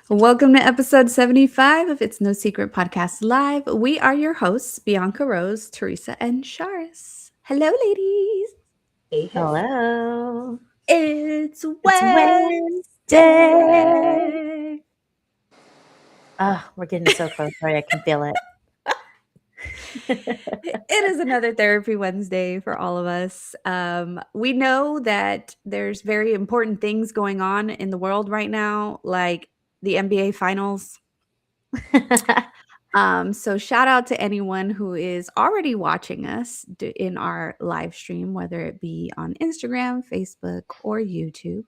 Welcome to episode 75 of It's No Secret Podcast Live. We are your hosts, Bianca Rose, Teresa, and Sharis. Hello, ladies. Hey, hey. Hello. It's It's Wednesday. Wednesday. We're getting so close. Sorry, I can feel it. It is another Therapy Wednesday for all of us. We know that there's very important things going on in the world right now, like the NBA Finals. So shout out to anyone who is already watching us in our live stream, whether it be on Instagram, Facebook, or YouTube.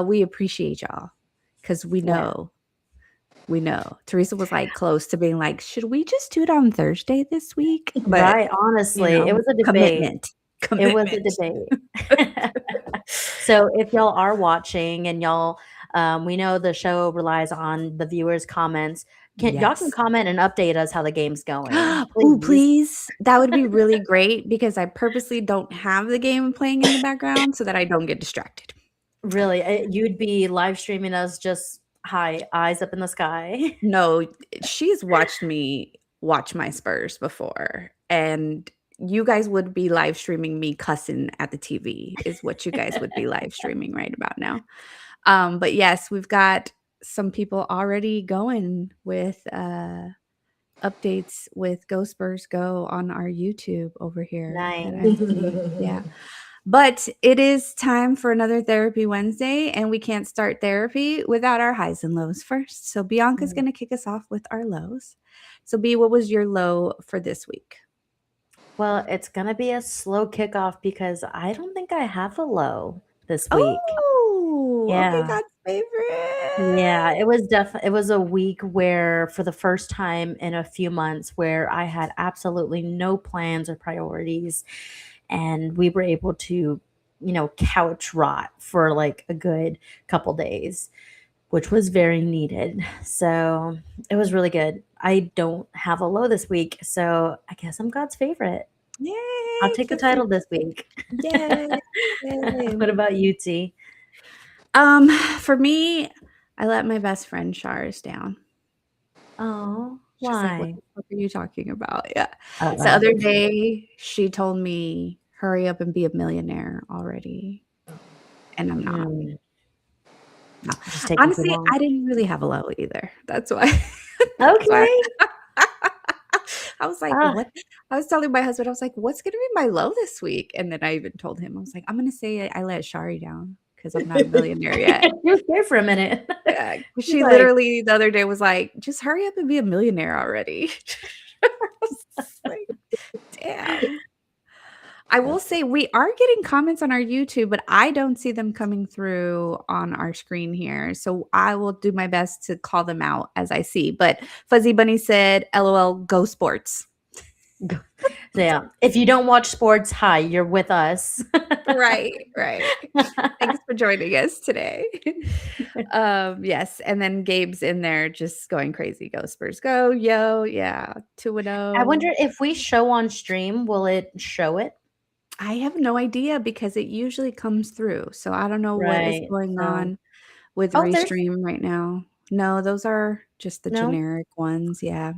We appreciate y'all because we know. Teresa was like close to being like, should we just do it on Thursday this week? But Right, honestly, it was a debate. It was a debate. So if y'all are watching and y'all, we know the show relies on the viewers' comments. Y'all can comment and update us how the game's going. Oh, please. That would be really great because I purposely don't have the game playing in the background so that I don't get distracted. Really, you'd be live streaming us just high, eyes up in the sky. No, she's watched me watch my Spurs before, and you guys would be live streaming me cussing at the TV is what you guys would be live streaming right about now. But yes, we've got some people already going with updates with Go Spurs Go on our YouTube over here. Nice. Yeah. But it is time for another Therapy Wednesday, and we can't start therapy without our highs and lows first. So Bianca's going to kick us off with our lows. So B, what was your low for this week? Well, it's going to be a slow kickoff because I don't think I have a low this week. Oh, yeah. Okay, God's favorite. Yeah, it was a week where for the first time in a few months where I had absolutely no plans or priorities, and we were able to, couch rot for like a good couple days, which was very needed. So it was really good. I don't have a low this week, so I guess I'm God's favorite. Yay! I'll take the title this week. Yay! What about you, T? For me, I let my best friend Sharis down. Oh, She's why? like, what are you talking about? Yeah. The other day, she told me, hurry up and be a millionaire already. And I'm not. No. Honestly, I didn't really have a low either. That's why. Okay. I was like, what? I was telling my husband, I was like, what's going to be my low this week? And then I even told him, I was like, I'm going to say I let Shari down because I'm not a millionaire yet. You were there for a minute. Yeah, she literally the other day was like, just hurry up and be a millionaire already. I was like, damn. I will say we are getting comments on our YouTube, but I don't see them coming through on our screen here. So I will do my best to call them out as I see. But Fuzzy Bunny said, LOL, go sports. Yeah. If you don't watch sports, hi, you're with us. Right. Thanks for joining us today. Yes. And then Gabe's in there just going crazy. Go Spurs, go. Yo. Yeah. 2-0. I wonder if we show on stream, will it show it? I have no idea because it usually comes through. So I don't know what is going on with Restream right now. No, those are just the generic ones. Yeah.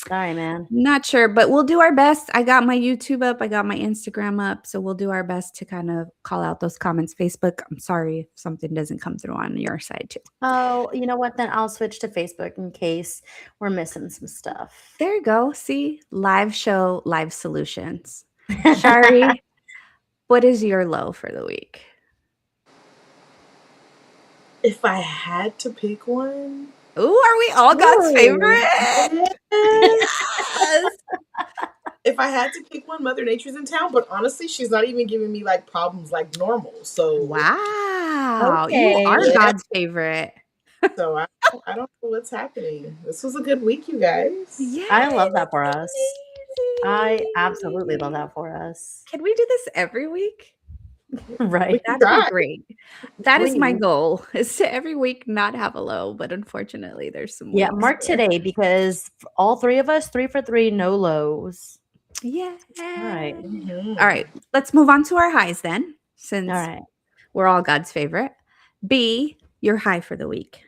Sorry, man. Not sure, but we'll do our best. I got my YouTube up. I got my Instagram up. So we'll do our best to kind of call out those comments. Facebook, I'm sorry if something doesn't come through on your side too. Oh, you know what? Then I'll switch to Facebook in case we're missing some stuff. There you go. See? Live show, live solutions. Shari, what is your low for the week? If I had to pick one. Ooh, are we all God's favorite? Yes. If I had to pick one, Mother Nature's in town, but honestly, she's not even giving me like problems like normal. So wow, okay. You are God's favorite. So I don't know what's happening. This was a good week, you guys. Yeah, I love that for us. I absolutely love that for us. Can we do this every week? Right. That'd be great. That is my goal, is to every week not have a low, but unfortunately there's some mark today because all three of us, 3 for 3, no lows. Yeah. All right. Mm-hmm. All right. Let's move on to our highs then, since we're all God's favorite. B, your high for the week.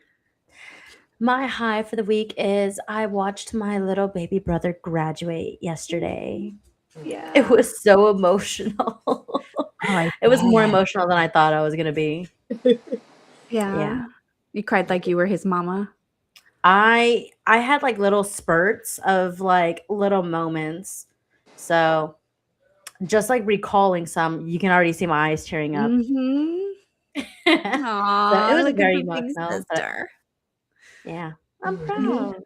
My high for the week is I watched my little baby brother graduate yesterday. It Yeah. was so emotional. Oh, I It was more bet. emotional than I thought I was gonna be. Yeah. Yeah. You cried like you were his mama? I had like little spurts of like little moments. So just like recalling some, you can already see my eyes tearing up. Mhm. So it Aw, was look at very the big emotional, but sister. yeah, I'm Mhm. proud.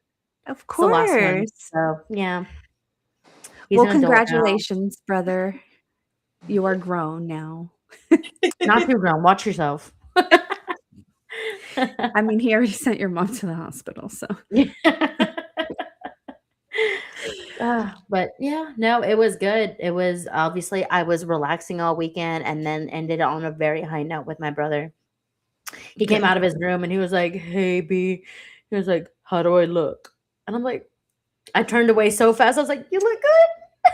Of It's the last one. course. So yeah, he's Well, an adult now. congratulations, brother. You are grown now. Not too grown. Watch yourself. I mean, he already sent your mom to the hospital, so. But yeah, no, it was good. It was obviously I was relaxing all weekend and then ended on a very high note with my brother. He came out Good. of his room and he was like, "Hey B," he was like, "How do I look?" And I'm like, I turned away so fast. I was like, "You look good."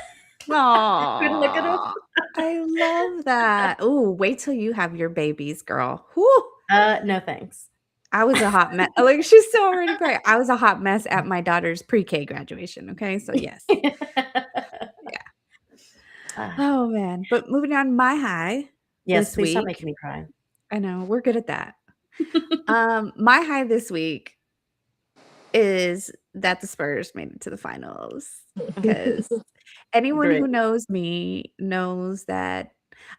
Couldn't look at him. Aw, I love that. Ooh, wait till you have your babies, girl. Whew. No thanks. I was a hot mess. Like, she's so already great. I was a hot mess at my daughter's pre-K graduation, okay? So, yes. Yeah. Ah, Oh, man. But moving on, my high yes, this please stop week. making me cry. I know, we're good at that. My high this week is that the Spurs made it to the finals because anyone Great. who knows me knows that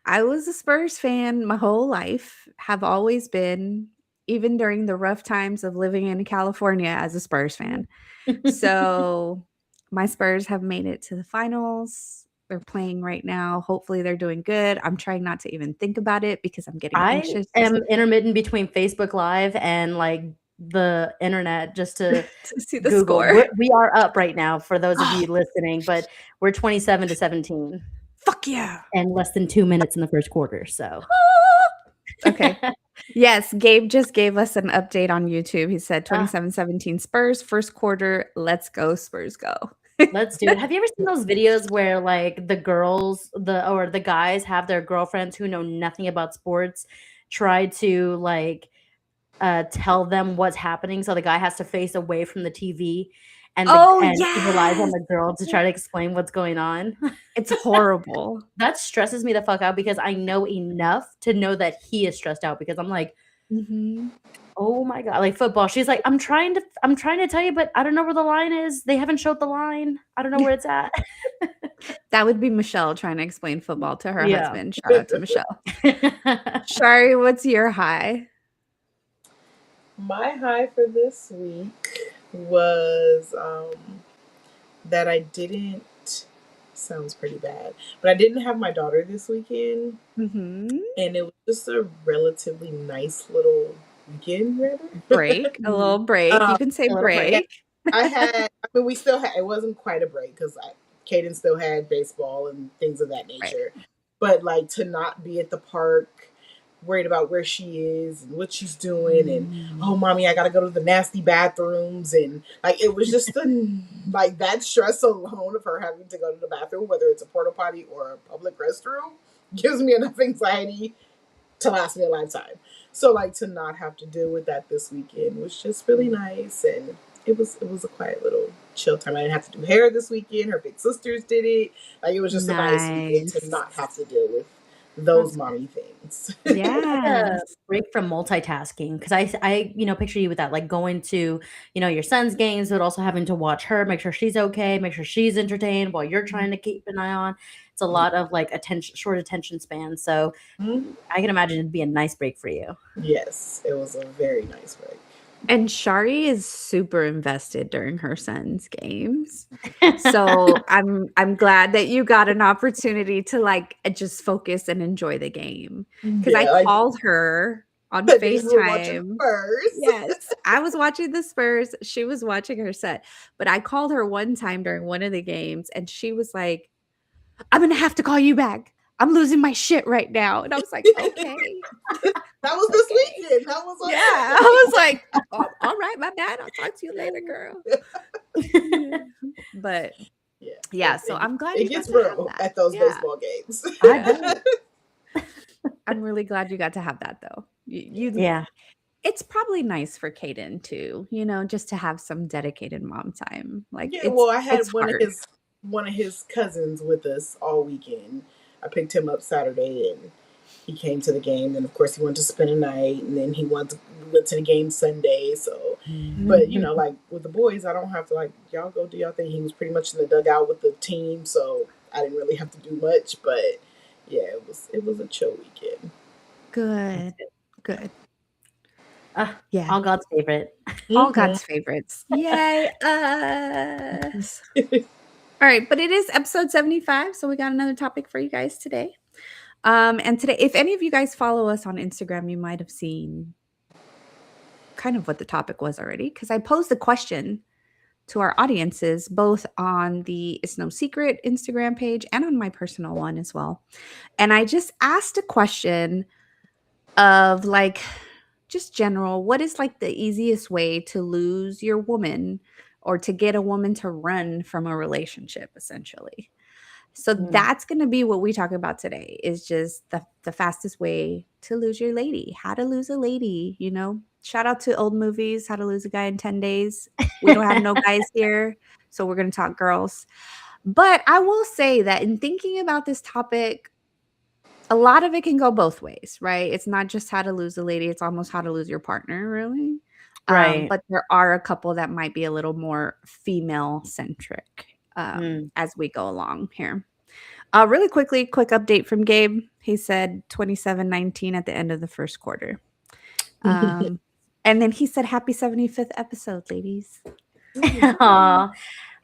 I was a Spurs fan my whole life, have always been, even during the rough times of living in California as a Spurs fan. So my Spurs have made it to the finals. They're playing right now. Hopefully they're doing good. I'm trying not to even think about it because I'm getting I anxious am intermittent between Facebook Live and like the internet just to to see the Google. score. We are up right now for those of you listening, but we're 27-17 Fuck yeah. and less than 2 minutes in the first quarter. So Okay. Yes, Gabe just gave us an update on YouTube. He said Ah, 27-17 Spurs, first quarter. Let's go, Spurs, go. let's do it. Have you ever seen those videos where like the girls, the guys have their girlfriends who know nothing about sports try to like tell them what's happening, so the guy has to face away from the TV and Oh, he relies on yes. the girl to try to explain what's going on. It's horrible. That stresses me the fuck out because I know enough to know that he is stressed out because I'm like, Mhm. "Oh my god," like football. She's like, I'm trying to tell you, but I don't know where the line is. They haven't showed the line. I don't know where it's at." That would be Michelle trying to explain football to her Yeah. husband. Shout out to Michelle. Shari, what's your high? My high for this week was that I didn't sounds pretty bad, but I didn't have my daughter this weekend, Mhm. and it was just a relatively nice little weekend, rather. Break, a little break. You um, can say A little break. break. we still had, it wasn't quite a break because Kaden still had baseball and things of that Right. nature. But like to not be at the park, worried about where she is and what she's doing, and oh, mommy, I gotta go to the nasty bathrooms, and like it was just like that stress alone of her having to go to the bathroom, whether it's a porta potty or a public restroom, gives me enough anxiety to last me a lifetime. So like to not have to deal with that this weekend was just really nice, and it was a quiet little chill time. I didn't have to do hair this weekend. Her big sisters did it. Like it was just a nice weekend to Nice. not have to deal with those That's mommy things. It's like a Yes. break from multitasking because I picture you with that, like going to, your son's games, but also having to watch her, make sure she's okay, make sure she's entertained while you're trying to keep an eye on. It's a lot of like short attention span. So Mhm. I can imagine it'd be a nice break for you. Yes, it was a very nice break. And Shari is super invested during her son's games. So I'm glad that you got an opportunity to like just focus and enjoy the game. Because I Yeah, like called her on but you were watching FaceTime. first. Yes, I was watching the Spurs. She was watching her set. But I called her one time during one of the games and she was like, I'm gonna have to call you back. I'm losing my shit right now. And I was like, okay. That was this Okay. weekend. That was Yeah. okay. I was like, "Oh, all right, my bad. I'll talk to you later, girl." Yeah. But Yeah, yeah, so I'm glad it you got gets to have real that. at those Yeah. baseball games. I bet. I'm really glad you got to have that though. You Yeah. It's probably nice for Caden too, just to have some dedicated mom time. Like Yeah, it's well, I it's had hard. one of his cousins with us all weekend. I picked him up Saturday, and he came to the game. And of course, he wanted to spend a night, and then he went to the game Sunday. So, but Mhm. like with the boys, I don't have to like y'all go do y'all thing. He was pretty much in the dugout with the team, so I didn't really have to do much. But yeah, it was a chill weekend. Good. Good. Ah, Yeah. all God's favorite. All Hmm. God's favorites. Yay, us. All right, but it is episode 75, so we got another topic for you guys today. And today, if any of you guys follow us on Instagram, you might have seen kind of what the topic was already, because I posed the question to our audiences both on the It's No Secret Instagram page and on my personal one as well. And I just asked a question of like, just general, what is like the easiest way to lose your woman or to get a woman to run from a relationship, essentially? So Mm. that's going to be what we talk about today, is just the fastest way to lose your lady, how to lose a lady, shout out to old movies, How to Lose a Guy in 10 Days. We don't have no guys here, so we're going to talk girls. But I will say that in thinking about this topic, a lot of it can go both ways, right? It's not just how to lose a lady, it's almost how to lose your partner, really. Right. But there are a couple that might be a little more female centric Mm. as we go along here. Really quickly, quick update from Gabe. He said 27-19 at the end of the first quarter. And then he said, happy 75th episode, ladies. Aw,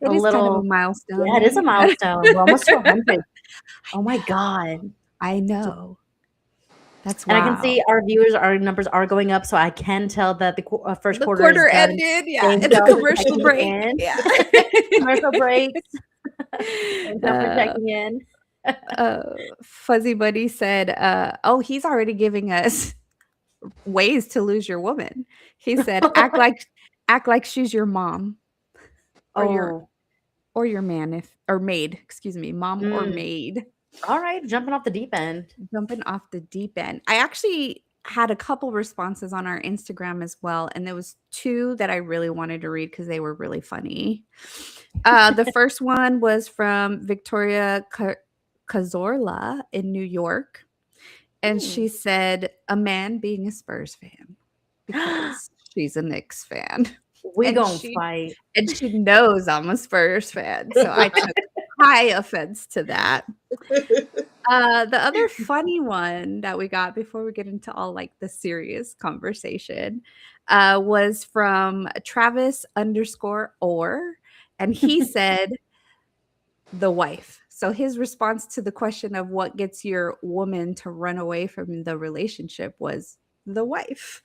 It a is kind of a little, milestone, yeah, it is a right? milestone. We're almost to 100. Oh my God. I know. That's And I can wow. see our numbers are going up, so I can tell that the first The quarter is quarter done. ended. Yeah. Thank It's y'all for commercial checking break. in. Yeah. Commercial breaks. Thank y'all for checking in. Fuzzy Buddy said, oh, he's already giving us ways to lose your woman. He said, act like she's your mom or Oh, your man, or maid, excuse me, mom or maid. all right. Jumping off the deep end. Jumping off the deep end. I actually had a couple responses on our Instagram as well, and there was two that I really wanted to read because they were really funny. The first one was from Victoria Cazorla in New York, and she said, a man being a Spurs fan because she's a Knicks fan. We And gonna she fight. and she knows I'm a Spurs fan, so I took high offense to that. The other funny one that we got before we get into all like the serious conversation was from Travis_or, and he said the wife. So his response to the question of what gets your woman to run away from the relationship was the wife.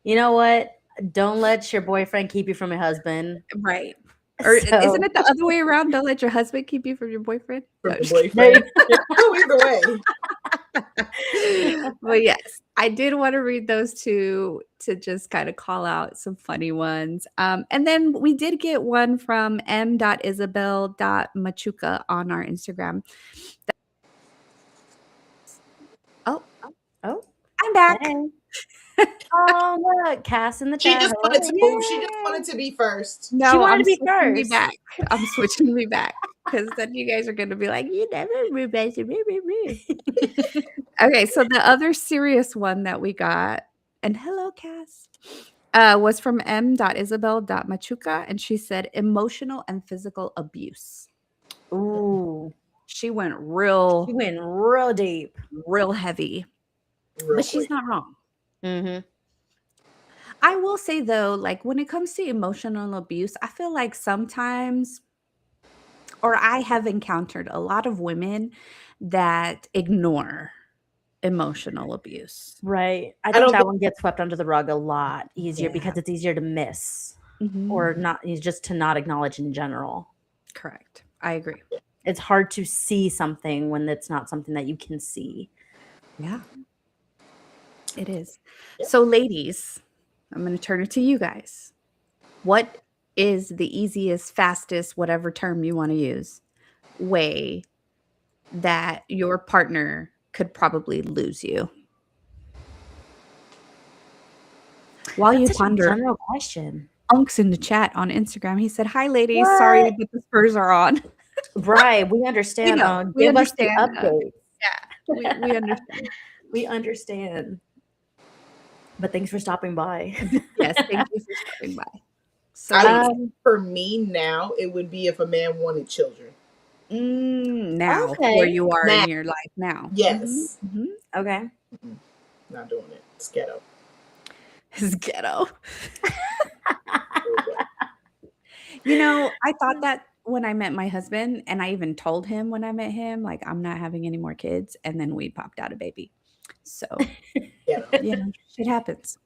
You know what? Don't let your boyfriend keep you from your husband. Right. Or isn't So, it the other way around? Don't let your husband keep you from your boyfriend. From No, the just kidding. boyfriend. Oh, either way. But yes, I did want to read those two to just kind of call out some funny ones. And then we did get one from m.isabel.machuca on our Instagram. Oh, oh, I'm back. hey. Oh, look, Cass in the She chat. just Hello. wanted to move. She just wanted to be first. No, wanted I'm to be switching me first. back. I'm switching me back because then you guys are going to be like, you never moved. Okay, so the other serious one that we got, and hello, Cass, was from m.isabel.machuca, and she said emotional and physical abuse. Ooh, She went she real went real deep. heavy, Real but she's quick. not wrong. Mm-hmm. I will say though, like when it comes to emotional abuse, I feel like sometimes, or I have encountered a lot of women that ignore emotional abuse. Right. I I think don't that think one gets swept under the rug a lot easier Yeah. because it's easier to miss Mhm. or not, just to not acknowledge in general. Correct. I agree. It's hard to see something when it's not something that you can see. Yeah. It is. Yep. So, ladies, I'm going to turn it to you guys. What is the easiest, fastest, whatever term you want to use, way that your partner could probably lose you? While That's you such a ponder, general question. Unks in the chat on Instagram. He said, "Hi, ladies. Sorry, What? but the Spurs are on." Right. We We understand. know. We Give us the understand. update. Yeah, we understand. We understand. But thanks for stopping by. Yes, thank you for stopping by. So, I ladies, would, for me now, it would be if a man wanted children. now where Okay. you are Now, in your life now. yes. Okay. Not doing it. It's ghetto. It's ghetto. Very ghetto. You know, I thought that when I met my husband, and I even told him when I met him, like, I'm not having any more kids, and then we popped out a baby. So, Ghetto. you know, shit happens.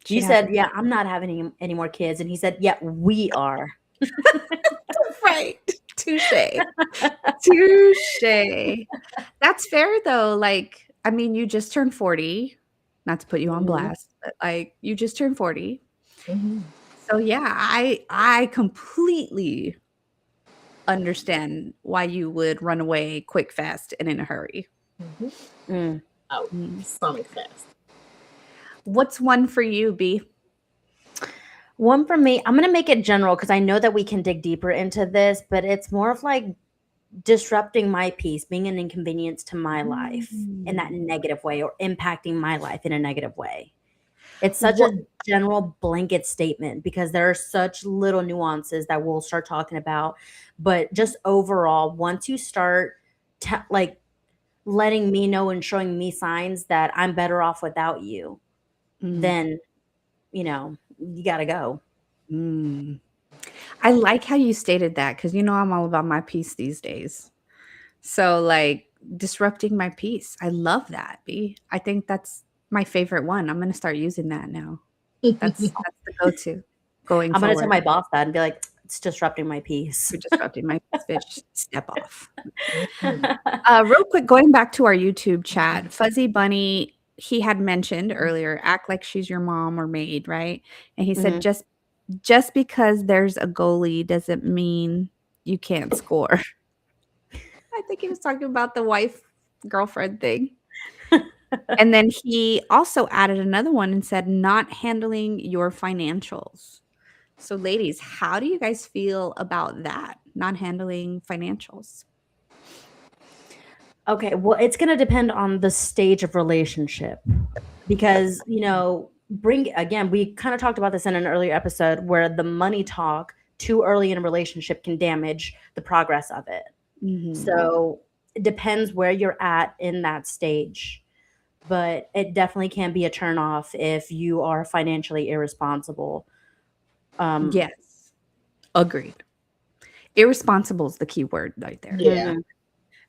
You Shit said, happens. yeah, I'm not having any more kids. And he said, yeah, we are. Right. Touche. Touche. That's fair though. Like, I mean, you just turned 40. Not to put you on Mhm. blast, but like you just turned 40. Mhm. So yeah, I completely understand why you would run away quick, fast, and in a hurry. Mhm. Mm. Out. Mm. Sonic fast. What's one for you, B? One for me, I'm going to make it general because I know that we can dig deeper into this, but it's more of like disrupting my peace, being an inconvenience to my life in that negative way or impacting my life in a negative way. It's such What a general blanket statement because there are such little nuances that we'll start talking about. But just overall, once you start like letting me know and showing me signs that I'm better off without you, then, you know, you got to go. I like how you stated that because you know I'm all about my peace these days. So like disrupting my peace. I love that, B. I think that's my favorite one. I'm gonna start using that now. That's the go-to going I'm going to tell forward. my boss that and be like, it's disrupting my peace. You're disrupting my peace, bitch. Step off. Mhm. Real quick, going back to our YouTube chat, Fuzzy Bunny, he had mentioned earlier, act like she's your mom or maid, right? And he said, Mhm. just because there's a goalie doesn't mean you can't score. I think he was talking about the wife girlfriend thing. And then he also added another one and said, not handling your financials. So, ladies, how do you guys feel about that? Not handling financials? Okay, well, it's going to depend on the stage of relationship because, you know, we kind of talked about this in an earlier episode where the money talk too early in a relationship can damage the progress of it. So it depends where you're at in that stage. But it definitely can be a turnoff if you are financially irresponsible. Yes, agreed. Irresponsible is the key word right there. Yeah. Mhm.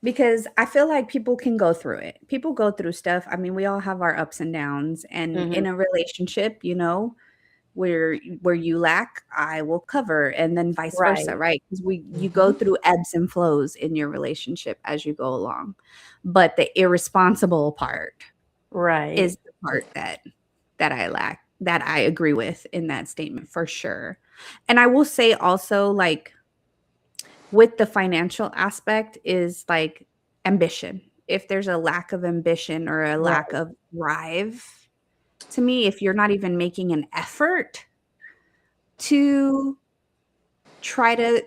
Because I feel like people can go through it. People go through stuff. I mean, we all have our ups and downs. And Mhm. in a relationship, you know, where you lack, I will cover, and then vice versa, Right. right? Because you go through ebbs and flows in your relationship as you go along. But the irresponsible part Right. is the part that I lack, that I agree with in that statement for sure. And I will say also, like, with the financial aspect is like ambition. If there's a lack of ambition or a Right. lack of drive, to me, if you're not even making an effort to try to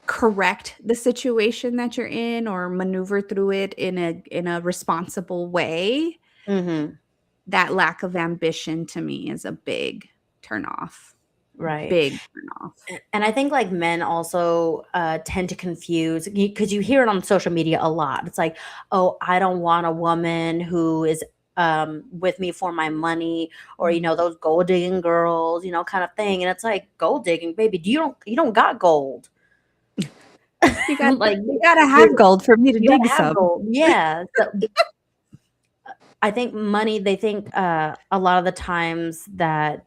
correct the situation that you're in or maneuver through it in a responsible way, Mhm. that lack of ambition to me is a big turnoff. Right. Big turnoff. And I think like men also tend to confuse because you hear it on social media a lot. It's like, oh, I don't want a woman who is with me for my money, or you know, those gold digging girls, you know, kind of thing. And it's like, gold digging, baby, you don't got gold. You got Like you gotta have gold for me to you gotta dig have some. gold. Yeah. So I think money, they think a lot of the times that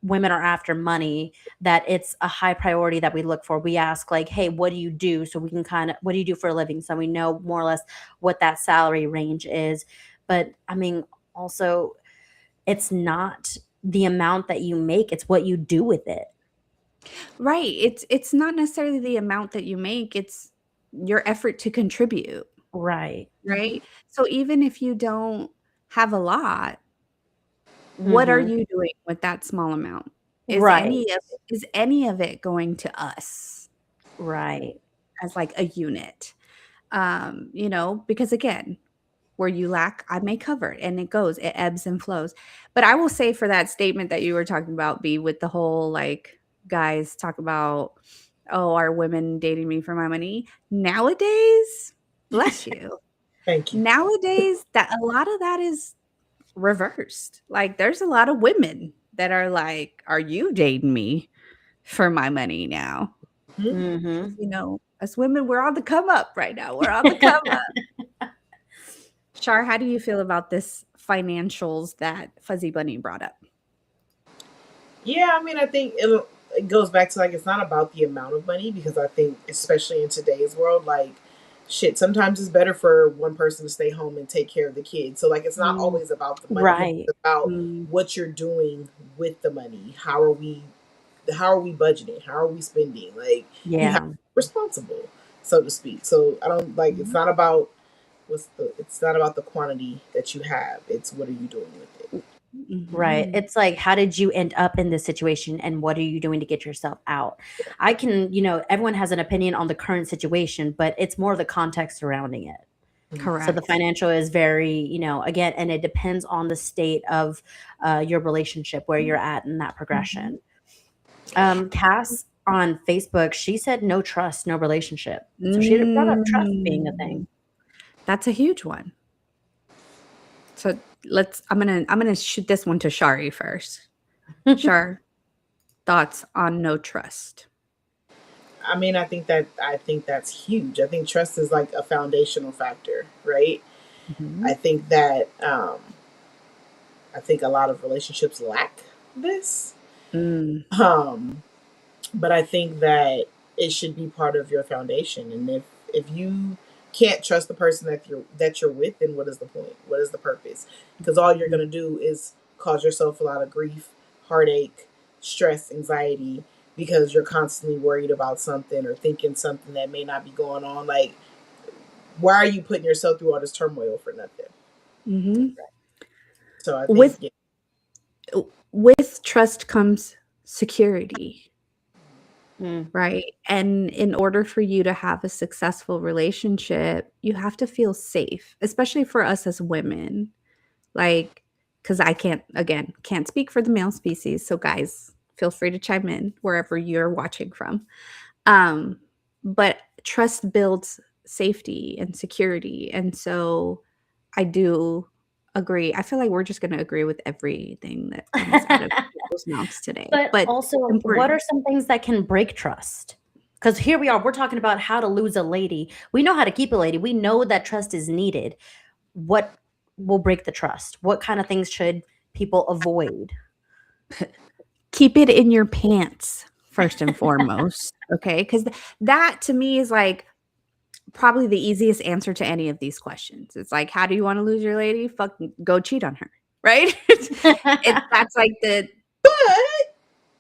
women are after money, that it's a high priority that we look for. We ask like, hey, what do you do? So we can kind of, what do you do for a living? So we know more or less what that salary range is. But I mean, also, it's not the amount that you make, it's what you do with it. Right. It's not necessarily the amount that you make, it's your effort to contribute, Right. right? So even if you don't have a lot, what are Mhm. you doing with that small amount? Right. Is any of it going to us Right. as like a unit? Because again, where you lack, I may cover it, and it ebbs and flows. But I will say for that statement that you were talking about, B, with the whole like guys talk about, oh, are women dating me for my money? Nowadays, bless you. Thank you. Nowadays, that a lot of that is reversed. Like there's a lot of women that are like, are you dating me for my money now? Mhm. Mhm. As women, we're on the come up right now. We're on the come up. Shar, how do you feel about this financials that Fuzzy Bunny brought up? Yeah, I mean, I think it goes back to like it's not about the amount of money because I think, especially in today's world, like shit, sometimes it's better for one person to stay home and take care of the kids. So like, it's not Mm, always about the money. Right. It's about mm, what you're doing with the money. How are we budgeting? How are we spending? Like you have to Yeah. be responsible, so to speak. So I don't like. It's mhm, not about It's not about the quantity that you have. It's what are you doing with it. Right. mhm, It's like, how did you end up in this situation and what are you doing to get yourself out? I can, everyone has an opinion on the current situation, but it's more the context surrounding it. So the correct. financial is very, again, and it depends on the state of your relationship, where you're at in that Mhm, progression. Cass on Facebook, she said no trust, no relationship. So she brought up trust being a mm. thing. That's a huge one. So I'm gonna shoot this one to Shari first. Shar, thoughts on no trust? I mean, I think that's huge. I think trust is like a foundational factor, right? I Mhm, think that I think a lot of relationships lack this. mm, Um, but I think that it should be part of your foundation. And if you can't trust the person that you're with, then what is the point? What is the purpose? Because all you're mhm, gonna do is cause yourself a lot of grief, heartache, stress, anxiety, because you're constantly worried about something or thinking something that may not be going on. Like, why are you putting yourself through all this turmoil for nothing? mhm. So I think, With yeah. with trust comes security, Mm. right? And in order for you to have a successful relationship, you have to feel safe, especially for us as women. Like, because I can't speak for the male species. So, guys, feel free to chime in wherever you're watching from. Um, but trust builds safety and security. And so I do agree. I feel like we're just going to agree with everything that comes out of people's mouths today. But But it's also, what important. are some things that can break trust? Because here we are, we're talking about how to lose a lady. We know how to keep a lady. We know that trust is needed. What will break the trust? What kind of things should people avoid? Keep it in your pants first and foremost. Okay. Because that to me is like probably the easiest answer to any of these questions. It's like, how do you want to lose your lady? Fucking go cheat on her. Right. That's like But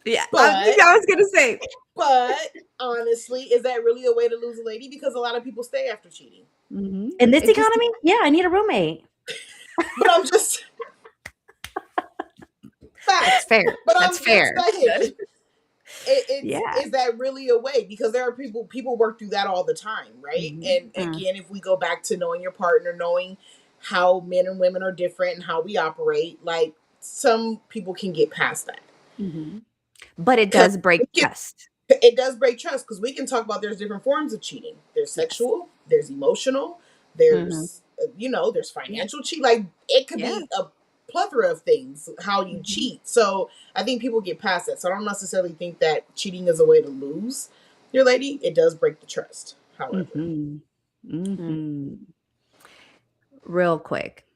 yeah. but I was going to say, but honestly, is that really a way to lose a lady? Because a lot of people stay after cheating. mhm, In this it just economy, yeah, I need a roommate. But I'm just that's facts. fair. But That's I'm just fair. saying, it's Yeah. is that really a way? Because there are people work through that all the time, right? Mhm. And again, if we go back to knowing your partner, knowing how men and women are different and how we operate, like some people can get past that. Mhm. But it Because does break trust. it does break trust because we can talk about there's different forms of cheating. There's Yes. sexual, there's emotional, Mhm. there's Yeah. financial cheat. Like it could Yeah. be a plethora of things how you Mhm. cheat. So I think people get past that. So I don't necessarily think that cheating is a way to lose your lady. It does break the trust, however. Mhm. Mm. Mhm. Real quick.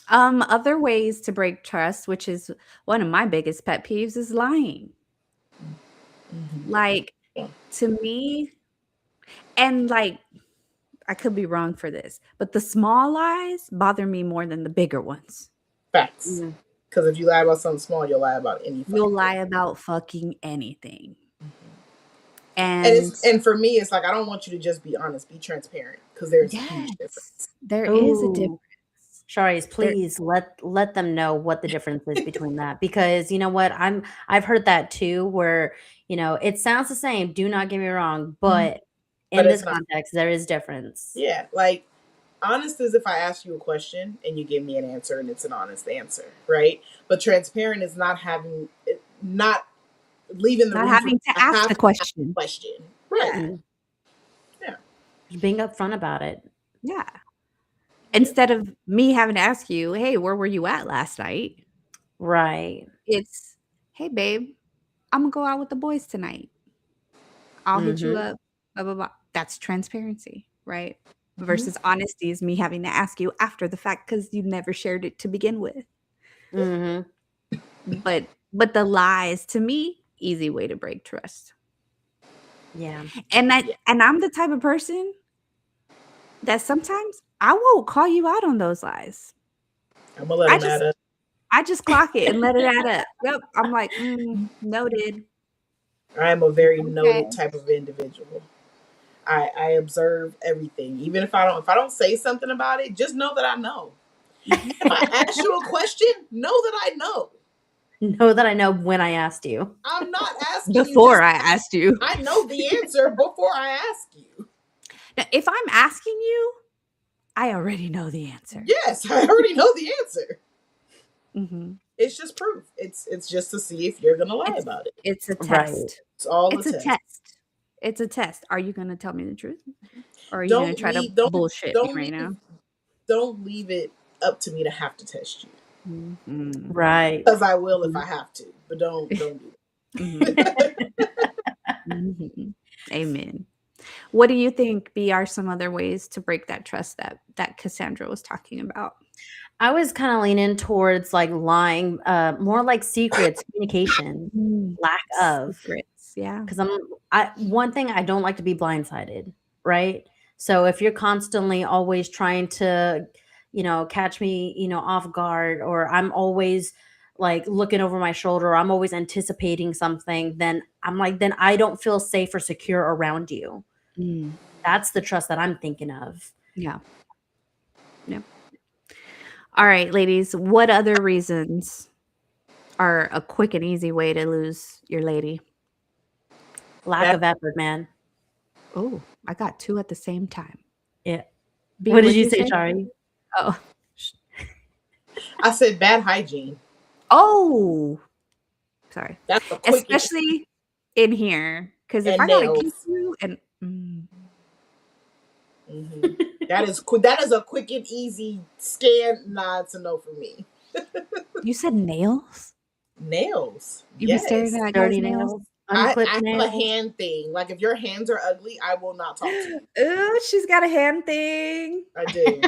Other ways to break trust, which is one of my biggest pet peeves, is lying. Mm-hmm. Like, to me, and like, I could be wrong for this, but the small lies bother me more than the bigger ones. Facts. Mm. Because if you lie about something small, you'll lie about any You'll fucking thing. lie about fucking anything. Mhm. And And and for me, it's like I don't want you to just be honest, be transparent, because there's a huge yes, difference. there is a difference. Oh, Shari's, There- please let them know what the difference is between that, because you know what, I've heard that too, where it sounds the same. Do not get me wrong, but But in it's this not. context, there is difference. Yeah, like honest is if I ask you a question and you give me an answer and it's an honest answer, right? But transparent is not leaving the Not room for having to ask the question. question, right? Yeah. Mm. Yeah. Just being upfront about it. Yeah. Instead of me having to ask you, hey, where were you at last night? Right. It's, hey, babe, I'm going to go out with the boys tonight. I'll hit you up, blah, blah, blah. That's transparency, right? Versus honesty is me having to ask you after the fact because you never shared it to begin with. Mm-hmm. But the lies, to me, easy way to break trust. Yeah. And I'm the type of person that sometimes I won't call you out on those lies. I'm gonna let them add up. I just clock it and let it add up. Yep. I'm like, noted. I am a very Okay. noted type of individual. I observe everything. Even if I don't say something about it, just know that I know. If I ask you a question, know that I know. Know that I know when I asked you. I'm not asking Before you I asked you. I know the answer before I ask you. Now, if I'm asking you, I already know the answer. Yes, I already know the answer. Mm-hmm. It's just proof. It's just to see if you're gonna lie about it. It's a test. Right. It's all It's a a test. test. It's a test. Are you going to tell me the truth? Or are you going to try to bullshit me right now? Don't leave it up to me to have to test you. Mm-hmm. Right. Because I will if I have to. But don't do Mm-hmm. Mm-hmm. Amen. What do you think are some other ways to break that trust that Cassandra was talking about? I was kind of leaning towards like lying, more like secrets, communication, lack of secrets. Yeah. Because one thing, I don't like to be blindsided, right? So if you're constantly always trying to, catch me, off guard, or I'm always like looking over my shoulder, or I'm always anticipating something, then I'm like, then I don't feel safe or secure around you. That's the trust that I'm thinking of. Yeah. Yep. All right, ladies, what other reasons are a quick and easy way to lose your lady? Lack of effort, man. Oh, I got two at the same time. Yeah. B, what did you say, Shari? Oh. I said bad hygiene. Oh. Sorry. That's a quick, especially in here. Because if I gotta kiss you and that is a quick and easy scan. Nah, it's a no for me. You said nails? Nails. You be staring at dirty guys' nails. I have a hand thing. Like if your hands are ugly, I will not talk to you. Ooh, she's got a hand thing. I do.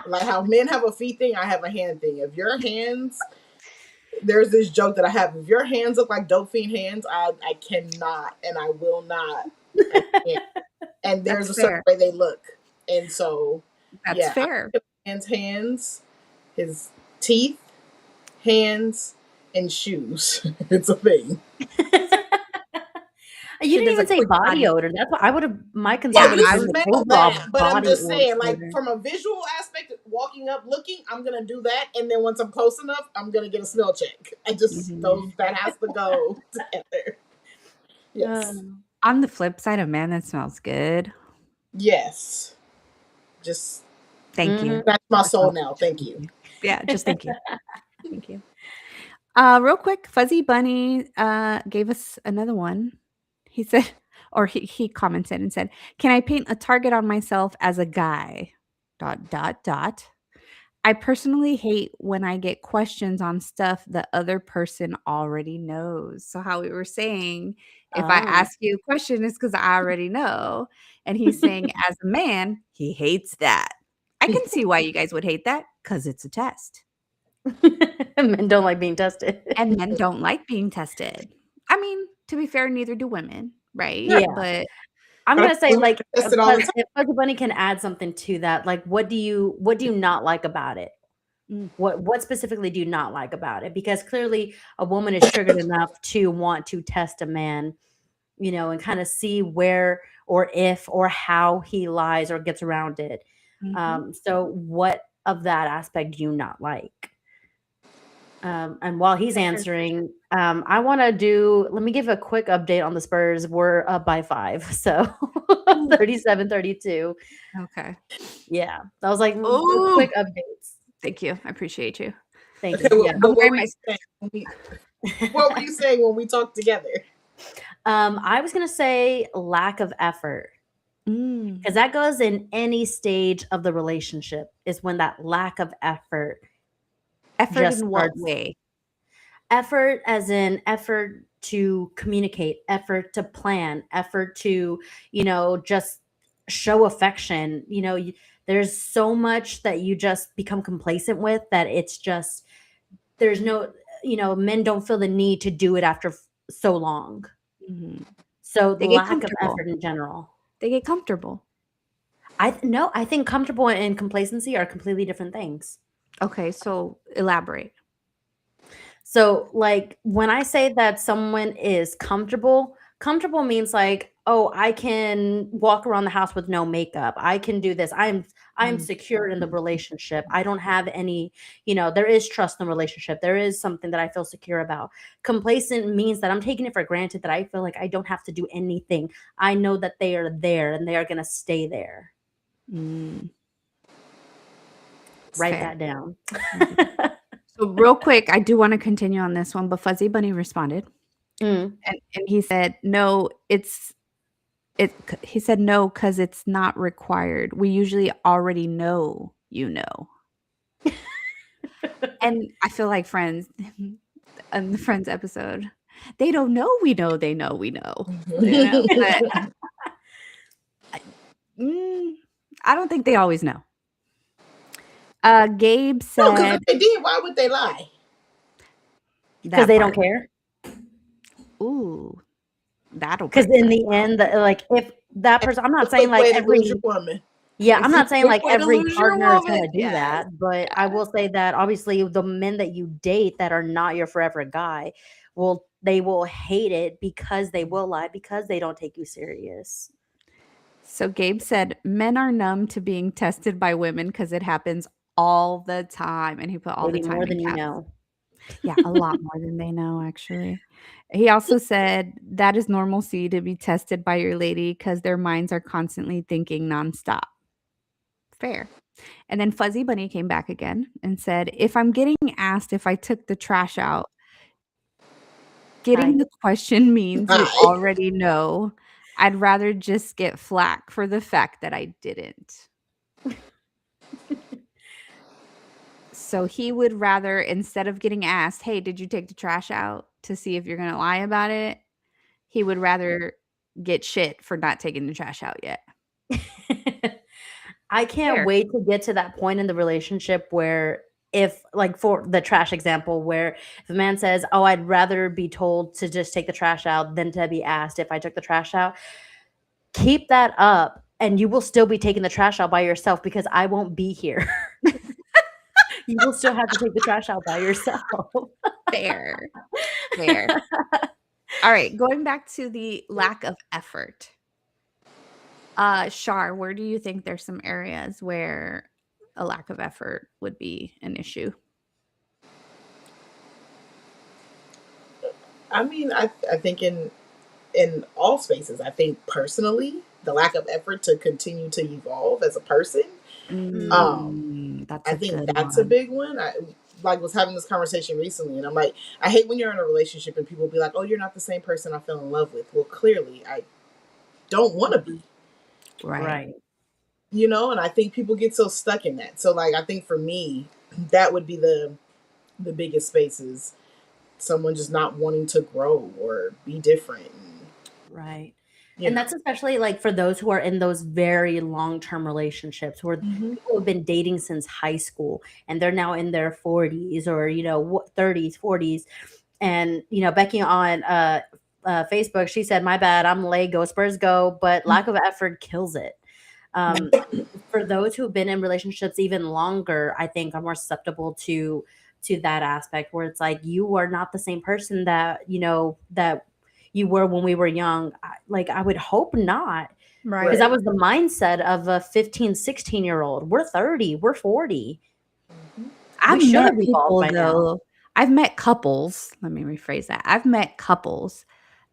Like how men have a feet thing, I have a hand thing. If your hands, there's this joke that I have. If your hands look like dope fiend hands, I cannot and I will not. And there's a certain way they look. And so that's fair. Man's hands, his teeth, hands, and shoes. It's a thing. You didn't even say body odor. That's what I would have. My concern I was smell that, but I'm just saying, like from a visual aspect, walking up, looking, I'm gonna do that, and then once I'm close enough, I'm gonna get a smell check. I just that has to go together. Yes. On the flip side, a man that smells good. Yes. Just thank you. That's my soul now. Thank you. Yeah, just thank you. Thank you. Real quick, Fuzzy Bunny gave us another one. He said, or he commented and said, "Can I paint a target on myself as a guy? ... I personally hate when I get questions on stuff the other person already knows." So how we were saying, if I ask you a question, it's because I already know. And he's saying, as a man, he hates that. I can see why you guys would hate that, because it's a test. Men don't like being tested. And men don't like being tested. I mean, to be fair, neither do women, right? Yeah. But I'm gonna say, like, if Fuzzy Bunny can add something to that, like, what do you not like about it? What specifically do you not like about it? Because clearly a woman is triggered enough to want to test a man, and kind of see where or if or how he lies or gets around it. So what of that aspect do you not like? And while he's answering, let me give a quick update on the Spurs. We're up by 5. So 37-32. Okay. Yeah. I was like, Ooh. quick updates. Thank you. I appreciate you. Thank Okay, you. well, Yeah. but I'm wearing my what were you saying when we talked together? I was gonna say lack of effort. Because that goes in any stage of the relationship is when that lack of effort effort just in what starts. way? Effort as in effort to communicate, effort to plan, effort to, just show affection. There's so much that you just become complacent with that it's just, there's no, men don't feel the need to do it after so long. Mhm. So They the get lack of comfortable. effort in general. They get comfortable. I think comfortable and complacency are completely different things. Okay, so elaborate. So, like, when I say that someone is comfortable means like, oh, I can walk around the house with no makeup. I can do this. I'm secure in the relationship. I don't have any, there is trust in the relationship. There is something that I feel secure about. Complacent means that I'm taking it for granted that I feel like I don't have to do anything. I know that they are there and they are going to stay there. Write Fair. that down. So real quick, I do want to continue on this one, but Fuzzy Bunny responded, Mm. and he said, "No, he said no because it's not required. We usually already know, And I feel like Friends, on the Friends episode, they don't know we know they know we know. But I don't think they always know. Gabe No, because said if they did, why would they lie? Because they don't care. Ooh, that'll Because break in that. the end, like if that person, I'm not It's a saying quick way like to lose every, your woman. yeah, It's I'm a not saying quick like way to every lose your partner is woman. going to do Yes. that, but I will say that obviously the men that you date that are not your forever guy they will hate it because they will lie because they don't take you serious. So Gabe said, men are numb to being tested by women because it happens all the time. And he put all Maybe the time more in than you caps. know. Yeah, a lot more than they know, actually. He also said that is normalcy to be tested by your lady because their minds are constantly thinking nonstop. Fair. And then Fuzzy Bunny came back again and said, if I'm getting asked if I took the trash out, getting Hi. the question means you Hi. already know. I'd rather just get flack for the fact that I didn't. So he would rather, instead of getting asked, hey, did you take the trash out to see if you're going to lie about it? He would rather get shit for not taking the trash out yet. I can't Fair. wait to get to that point in the relationship where if like for the trash example where if a man says, oh, I'd rather be told to just take the trash out than to be asked if I took the trash out, keep that up and you will still be taking the trash out by yourself because I won't be here. You will still have to take the trash out by yourself. Fair. Fair. All right, going back to the lack of effort. Shar, where do you think there's some areas where a lack of effort would be an issue? I mean, I think in all spaces. I think personally, the lack of effort to continue to evolve as a person. That's I a think good that's a one. big one. I was having this conversation recently, and I'm like, I hate when you're in a relationship and people be like, "Oh, you're not the same person I fell in love with." Well, clearly, I don't want to be. Right. And I think people get so stuck in that. So, like, I think for me, that would be the biggest spaces. Someone just not wanting to grow or be different. Right. You And know. that's especially like for those who are in those very long-term relationships where Mhm. people have been dating since high school and they're now in their 40s or 30s, 40s. And Becky on Facebook, she said, "My bad, I'm late. Go Spurs, go!" But lack of effort kills it. For those who've been in relationships even longer, I think are more susceptible to that aspect where it's like you are not the same person that that you were when we were young. I would hope not, Right. because that was the mindset of a 15, 16-year-old. We're 30, we're 40. I've should met have evolved people by now. though. I've met couples. Let me rephrase that. I've met couples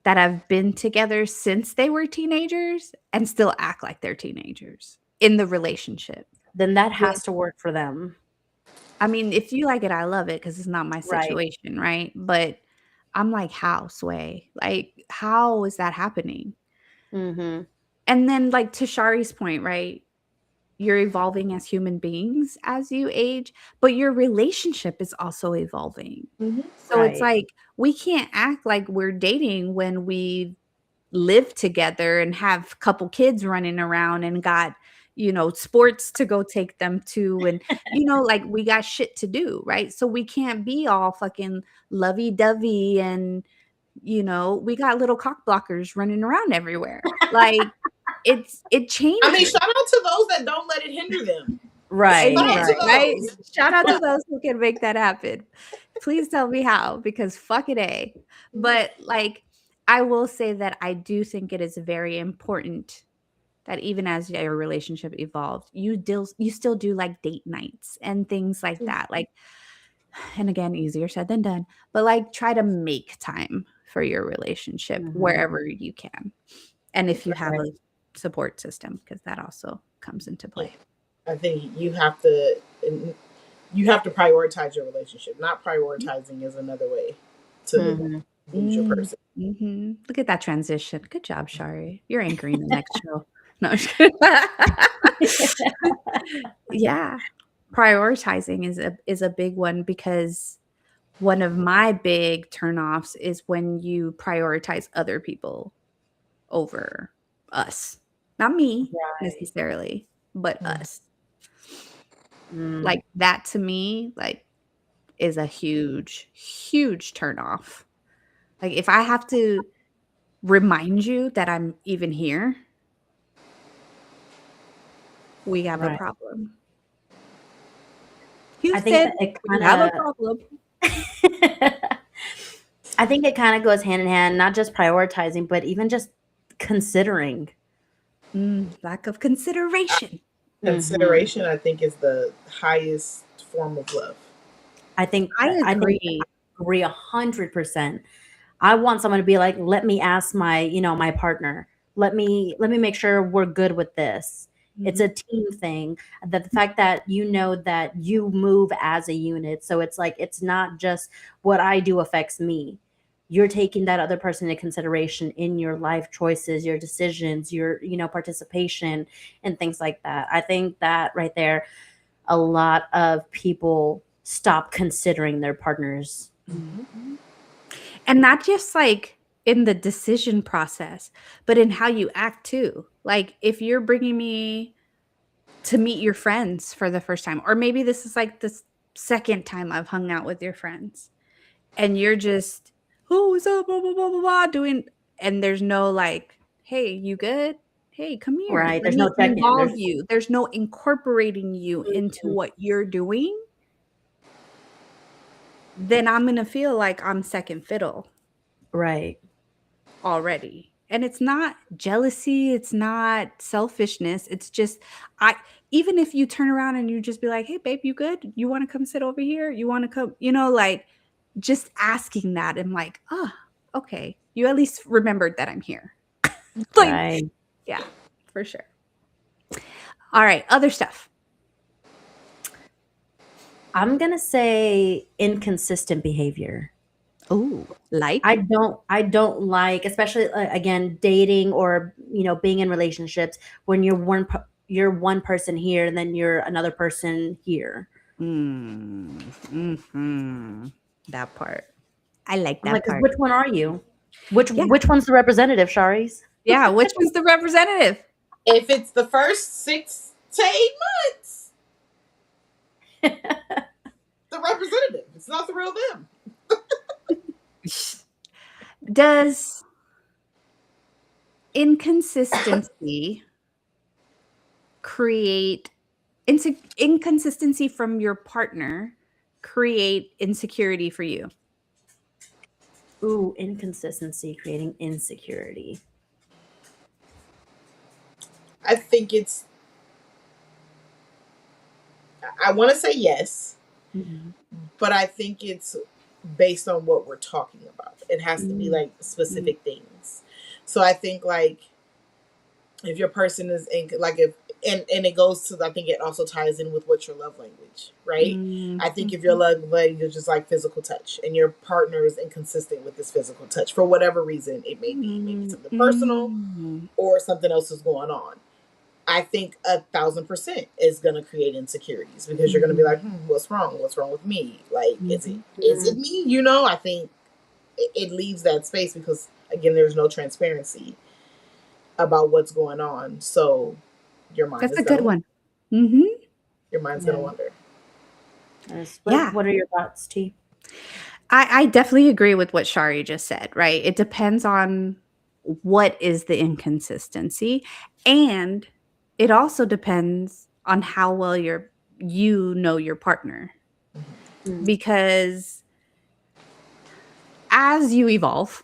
that have been together since they were teenagers and still act like they're teenagers in the relationship. Then that Yeah. has to work for them. I mean, if you like it, I love it because it's not my Right. situation, right? But I'm like, how, Sway? Like, how is that happening? Mm-hmm. And then, like, to Shari's point, right? You're evolving as human beings as you age, but your relationship is also evolving. Mhm. So it's Right. like we can't act like we're dating when we live together and have a couple kids running around and got, sports to go take them to and like we got shit to do, right? So we can't be all fucking lovey-dovey and we got little cock blockers running around everywhere. Like it I mean, changes. shout out to those that don't let it hinder them. Right. Shout out Amen, to Right. right? those. Shout out to those who can make that happen. Please tell me how, because fucking A. But like, I will say that I do think it is very important that even as your relationship evolved, you still do like date nights and things like that. Like, and again, easier said than done, but like try to make time for your relationship Mhm. wherever you can. And if you have Right. a support system, because that also comes into play. I think you have to prioritize your relationship. Not prioritizing is another way to Mhm. lose your person. Mm-hmm. Look at that transition. Good job, Shari. You're anchoring the next show. No, I'm just kidding. Yeah, prioritizing is a big one because one of my big turnoffs is when you prioritize other people over us. Not me Right. necessarily, but Mm. us. Mm. Like that to me, like is a huge, huge turnoff. Like if I have to remind you that I'm even here, we have a Right. problem. I think Houston, that it we have a kind problem. of I think it kind of goes hand in hand, not just prioritizing, but even just considering. Lack of consideration. Mhm. Consideration, I think, is the highest form of love. I think I I agree. agree 100%. I want someone to be like, let me ask my partner. Let me make sure we're good with this. It's a team thing. That the fact that that you move as a unit, so it's like it's not just what I do affects me. You're taking that other person into consideration in your life choices, your decisions, your participation, and things like that. I think that right there, a lot of people stop considering their partners. And not just like in the decision process, but in how you act too. Like if you're bringing me to meet your friends for the first time, or maybe this is like the second time I've hung out with your friends, and you're just, oh, what's up, blah, blah, blah, blah, blah, doing, and there's no like, hey, you good? Hey, come here. Right. Let There's me no check-in. involve you. There's no incorporating you into what you're doing. Then I'm going to feel like I'm second fiddle Right. already. And it's not jealousy, it's not selfishness. It's just I even if you turn around and you just be like, "Hey babe, you good? You want to come sit over here? You want to come?" Like just asking that and like, "Oh, okay. You at least remembered that I'm here." Like, Right. yeah, for sure. All right, other stuff. I'm gonna say inconsistent behavior. Oh, like I don't like, especially again, dating or being in relationships when you're one person here and then you're another person here. that part. I like I'm that like, 'cause part. which one are you? Which Yeah. which one's the representative, Shari's? Yeah, which one's the representative? If it's the first 6 to 8 months, the representative. It's not the real them. Does inconsistency create inconsistency from your partner create insecurity for you? Ooh, inconsistency creating insecurity. I think I want to say yes, Mhm. But I think it's based on what we're talking about. It has to be Mm. like specific things. So I think like if your person is in like if and it goes to, I think it also ties in with what's your love language, right? I think if your Mhm. love language is like physical touch and your partner is inconsistent with this physical touch for whatever reason it may be, maybe something personal Mhm. or something else is going on, I think 1,000% is gonna create insecurities because you're gonna be like, what's wrong? What's wrong with me? Like, Mhm. is it me? You know, I think it leaves that space because again, there's no transparency about what's going on. So your mind That's is a good gonna one. Mhm. your mind's gonna Yeah. wonder. Yes. Yeah. What are your thoughts, T? I definitely agree with what Shari just said, right? It depends on what is the inconsistency, and it also depends on how well you know your partner, Mm. because as you evolve,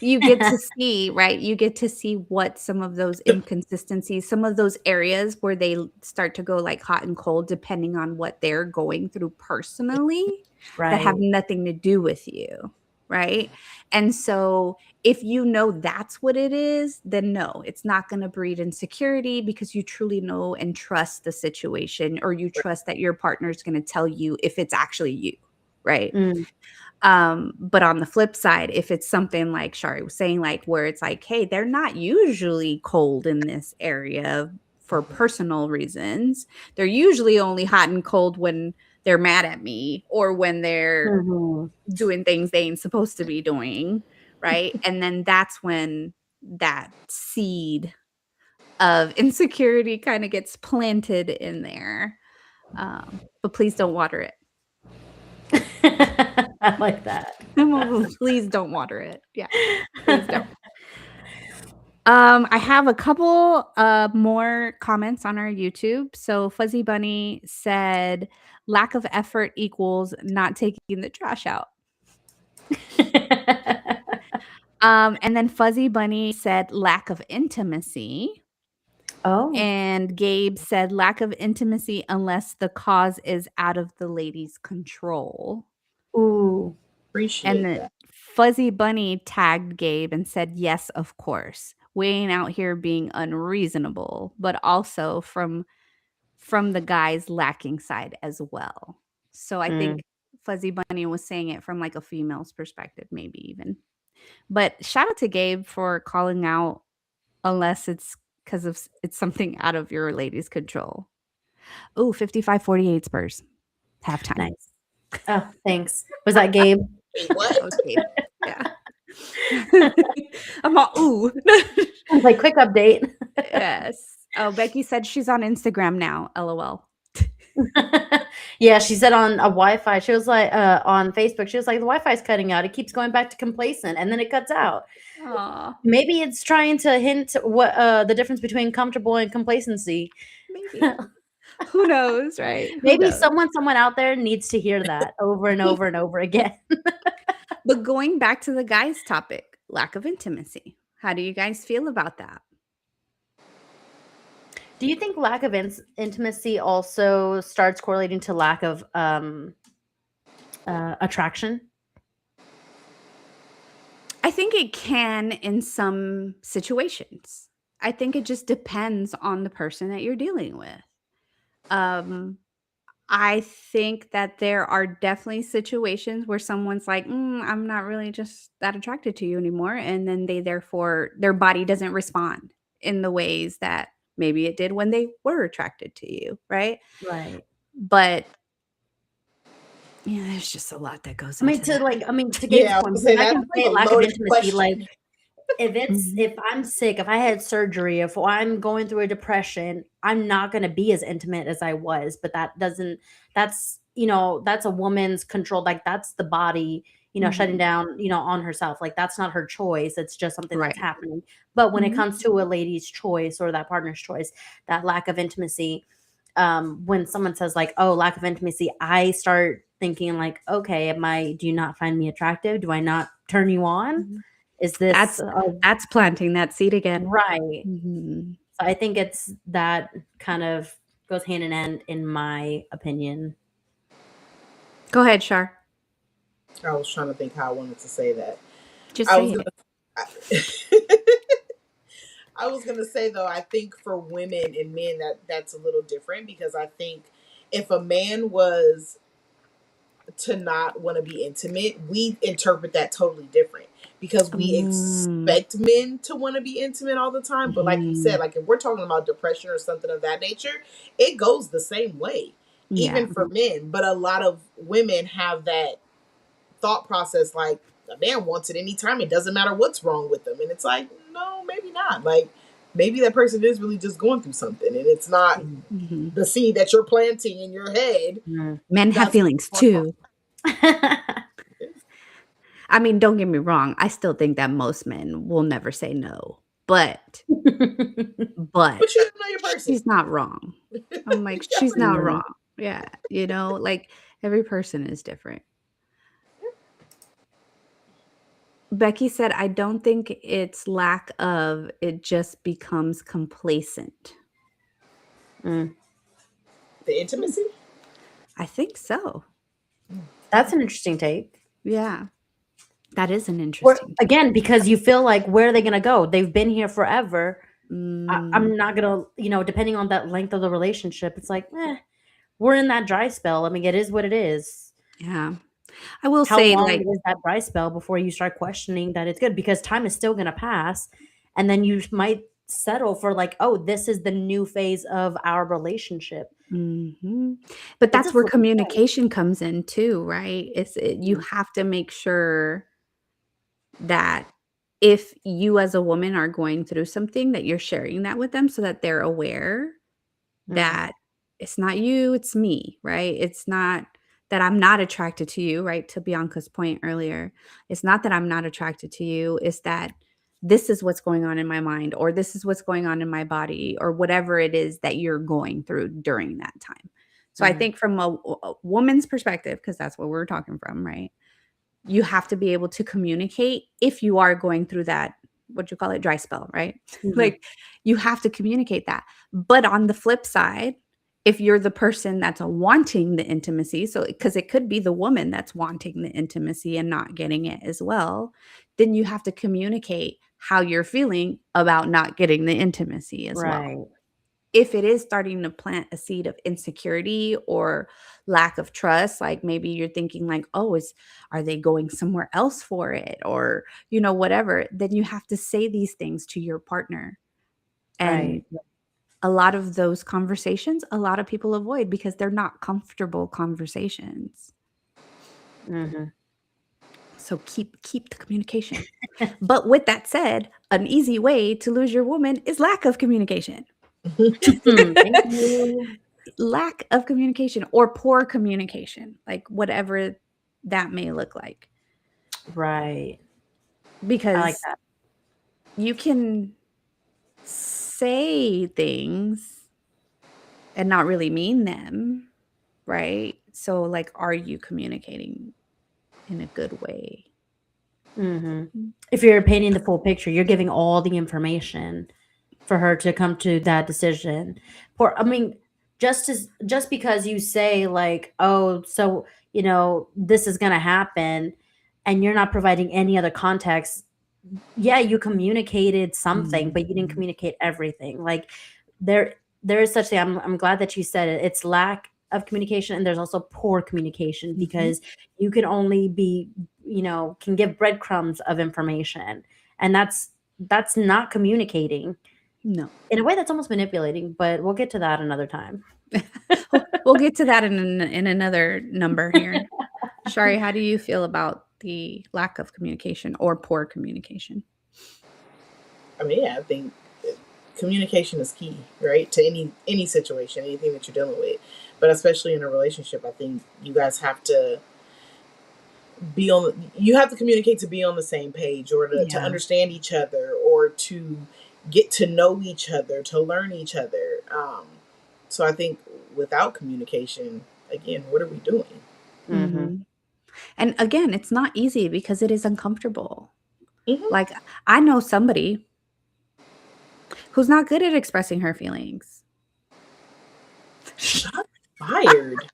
you get to see, right? You get to see what some of those inconsistencies, some of those areas where they start to go like hot and cold, depending on what they're going through personally that have Right. nothing to do with you. Right. And so if you know that's what it is, then no, it's not going to breed insecurity because you truly know and trust the situation, or you trust that your partner is going to tell you if it's actually you. Right. Mm. But on the flip side, if it's something like Shari was saying, like where it's like, hey, they're not usually cold in this area for personal reasons. They're usually only hot and cold when they're mad at me or when they're Mhm. doing things they ain't supposed to be doing. Right. And then that's when that seed of insecurity kind of gets planted in there. But please don't water it. I like that. Please don't water it. Yeah. Please don't. I have a couple more comments on our YouTube. So Fuzzy Bunny said, "Lack of effort equals not taking the trash out." And then Fuzzy Bunny said, "Lack of intimacy." Oh. And Gabe said, "Lack of intimacy unless the cause is out of the lady's control." Ooh. And Appreciate then that. Fuzzy Bunny tagged Gabe and said, "Yes, of course. We ain't out here being unreasonable, but also from the guy's lacking side as well." So I Mm. think Fuzzy Bunny was saying it from like a female's perspective, maybe even. But shout out to Gabe for calling out, unless it's because of it's something out of your lady's control. Oh, 55-48 Spurs. Halftime. Nice. Oh, thanks. Was that Gabe? Wait, That what? was Gabe. Yeah. I'm all, ooh. I was like, quick update. Yes. Oh, Becky said she's on Instagram now. LOL. Yeah, she said on a Wi-Fi. She was like, on Facebook, she was like, the Wi-Fi's cutting out. It keeps going back to complacent, and then it cuts out. Aw, Maybe it's trying to hint what the difference between comfortable and complacency. maybe. Who knows, right? Who Maybe knows? someone out there needs to hear that over and over and over again. But going back to the guys' topic, lack of intimacy. How do you guys feel about that? Do you think lack of intimacy also starts correlating to lack of attraction? I think it can in some situations. I think it just depends on the person that you're dealing with. Um, I think that there are definitely situations where someone's like, I'm not really just that attracted to you anymore. And then they, therefore, their body doesn't respond in the ways that maybe it did when they were attracted to you. Right. Right. But yeah, there's just a lot that goes into that. To Gabe's Yeah, I point, was because saying I that's can like say a lack of loaded intimacy, like question. Mhm. if I'm sick, if I had surgery, if I'm going through a depression, I'm not going to be as intimate as I was. But that's a woman's control. Like that's the body, shutting Mhm. down, on herself. Like that's not her choice. It's just something that's Right. happening. But when it Mhm. comes to a lady's choice or that partner's choice, that lack of intimacy, when someone says like, oh, lack of intimacy, I start thinking like, okay, do you not find me attractive? Do I not turn you on? Mhm. Is this That's planting that seed again. right? Mhm. So I think it's that kind of goes hand in hand in my opinion. Go ahead, Shar. I was trying to think how I wanted to say that. Just I say was it. gonna. I was gonna say though, I think for women and men that's a little different because I think if a man was to not want to be intimate, we interpret that totally different because we Mm, expect men to want to be intimate all the time. But like you said, mhm. like if we're talking about depression or something of that nature, it goes the same way, Yeah. even for men. But a lot of women have that thought process like a man wants it anytime. It doesn't matter what's wrong with them. And it's like, no, maybe not. Like maybe that person is really just going through something and it's not Mhm. the seed that you're planting in your head. Men have That's feelings what's going too. I mean, don't get me wrong. I still think that most men will never say no, but but But you know your person. she's not wrong. I'm like, Yeah, she's pretty not much. Mm, wrong. Yeah, like every person is different. Becky said, I don't think it's lack of, it just becomes complacent. mm. The intimacy. I think so. That's an interesting take. Yeah, that is an Or interesting take. again, because you feel like where are they gonna go? They've been here forever. Mm, I'm not gonna, depending on that length of the relationship, it's like, we're in that dry spell. I mean, it is what it is. yeah. I will How say, long like, is that dry spell before you start questioning that it's good? Because time is still gonna pass, and then you might settle for like, oh, this is the new phase of our relationship. mhm. But It's a that's where slippery slope. communication comes in too, right? You have to make sure that if you as a woman are going through something that you're sharing that with them so that they're aware Mm, that it's not you, it's me, right? It's not that I'm not attracted to you, right? To Bianca's point earlier, it's not that I'm not attracted to you, it's that this is what's going on in my mind, or this is what's going on in my body, or whatever it is that you're going through during that time. So I mhm. think from a woman's perspective, because that's what we're talking from, right? You have to be able to communicate if you are going through that, what you call it, dry spell, right? Mhm. Like you have to communicate that. But on the flip side, if you're the person that's wanting the intimacy, so because it could be the woman that's wanting the intimacy and not getting it as well, then you have to communicate how you're feeling about not getting the intimacy as well. Right. If it is starting to plant a seed of insecurity or lack of trust, like maybe you're thinking like, oh, are they going somewhere else for it, or whatever, then you have to say these things to your partner. And Right. a lot of those conversations, a lot of people avoid because they're not comfortable conversations. Mhm. So keep the communication. But with that said, an easy way to lose your woman is lack of communication. Thank you. Lack of communication or poor communication, like whatever that may look like. Right. I like Because that. you can say things and not really mean them, right? So, like, are you communicating in a good way? Mhm. If you're painting the full picture, you're giving all the information for her to come to that decision. For I mean, just because you say like, "Oh, so, this is gonna happen," and you're not providing any other context, yeah, you communicated something, but you didn't Mhm. communicate everything. Like, there is such thing. I'm glad that you said it. It's lack of communication, and there's also poor communication Mhm. because you can only can give breadcrumbs of information, and that's not communicating. No. In a way, that's almost manipulating, but we'll get to that another time. We'll get to that in another number here. Shari, how do you feel about the lack of communication or poor communication? I mean, yeah, I think communication is key, right? To any situation, anything that you're dealing with. But especially in a relationship, I think you guys have to you have to communicate to be on the same page or to Yeah. understand each other or to get to know each other, to learn each other. So I think without communication, again, what are we doing? Mhm. Mhm. And again, it's not easy because it is uncomfortable. Hmm. Like, I know somebody who's not good at expressing her feelings. Shot fired.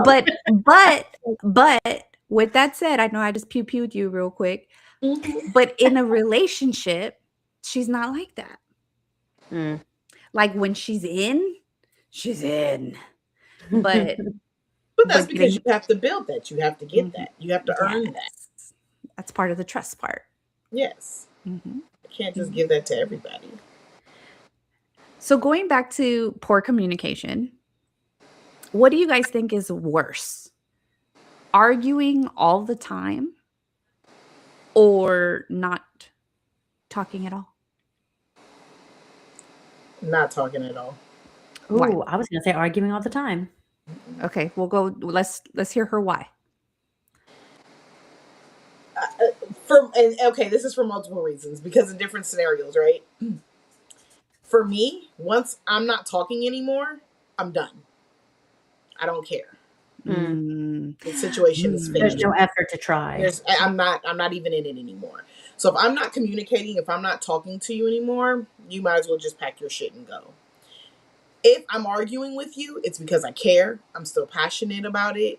But with that said, I know I just pew-pewed you real quick, Mhm. but in a relationship, she's not like that. Mm. Like, when she's in, she's in. But But that's because getting you have to build that. You have to get Mhm. that. You have to earn that. Yes. That's part of the trust part. Yes. Mhm. You can't just Mhm. give that to everybody. So going back to poor communication, what do you guys think is worse? Arguing all the time or not talking at all? Not talking at all. Why? Ooh, I was gonna say arguing all the time. Okay, we'll go. Let's hear her why. Okay, this is for multiple reasons because in different scenarios, right? For me, once I'm not talking anymore, I'm done. I don't care. Mm. The situation is There's finished. no effort to try. I'm not even in it anymore. So if I'm not communicating, if I'm not talking to you anymore, you might as well just pack your shit and go. If I'm arguing with you, it's because I care. I'm still passionate about it.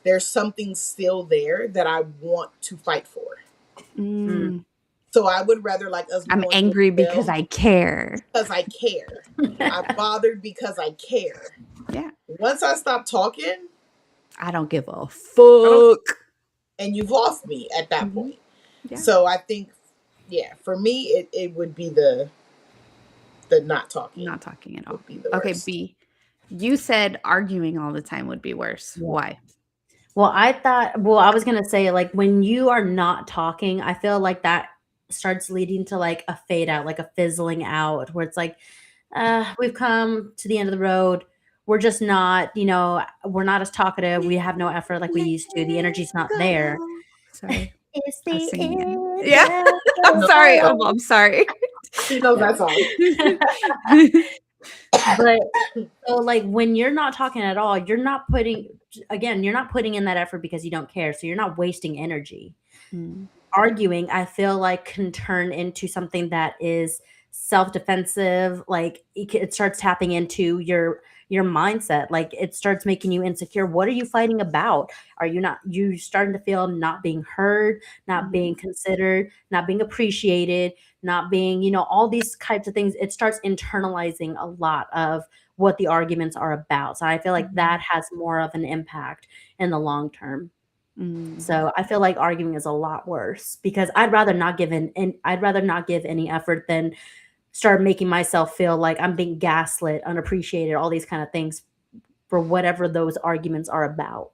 There's something still there that I want to fight for. Mm, So I would rather like us I'm go into angry a because film I care. because I care. I'm bothered because I care. Yeah. Once I stop talking, I don't give a don't- fuck. and you've lost me at that Mhm. point. Yeah. So I think, yeah, for me, it would be the not talking. Not talking at all. Would be the Okay, worst. B. You said arguing all the time would be worse. Yeah. Why? Well, I was gonna say, like, when you are not talking, I feel like that starts leading to like a fade out, like a fizzling out, where it's like, we've come to the end of the road. We're just not, we're not as talkative. We have no effort like we used to. The energy's not there. Sorry. It's I was the singing end. it. Yeah. I'm sorry. I'm sorry. She knows that song. But so like when you're not talking at all, you're not putting in that effort because you don't care. So you're not wasting energy. Mm. Arguing, I feel like, can turn into something that is self-defensive. Like it starts tapping into your mindset. Like it starts making you insecure. What are you fighting about? Are you starting to feel not being heard, not being considered, not being appreciated, not being, all these types of things? It starts internalizing a lot of what the arguments are about. So I feel like that has more of an impact in the long term. Mm. So I feel like arguing is a lot worse because I'd rather not give any effort than start making myself feel like I'm being gaslit, unappreciated, all these kind of things for whatever those arguments are about.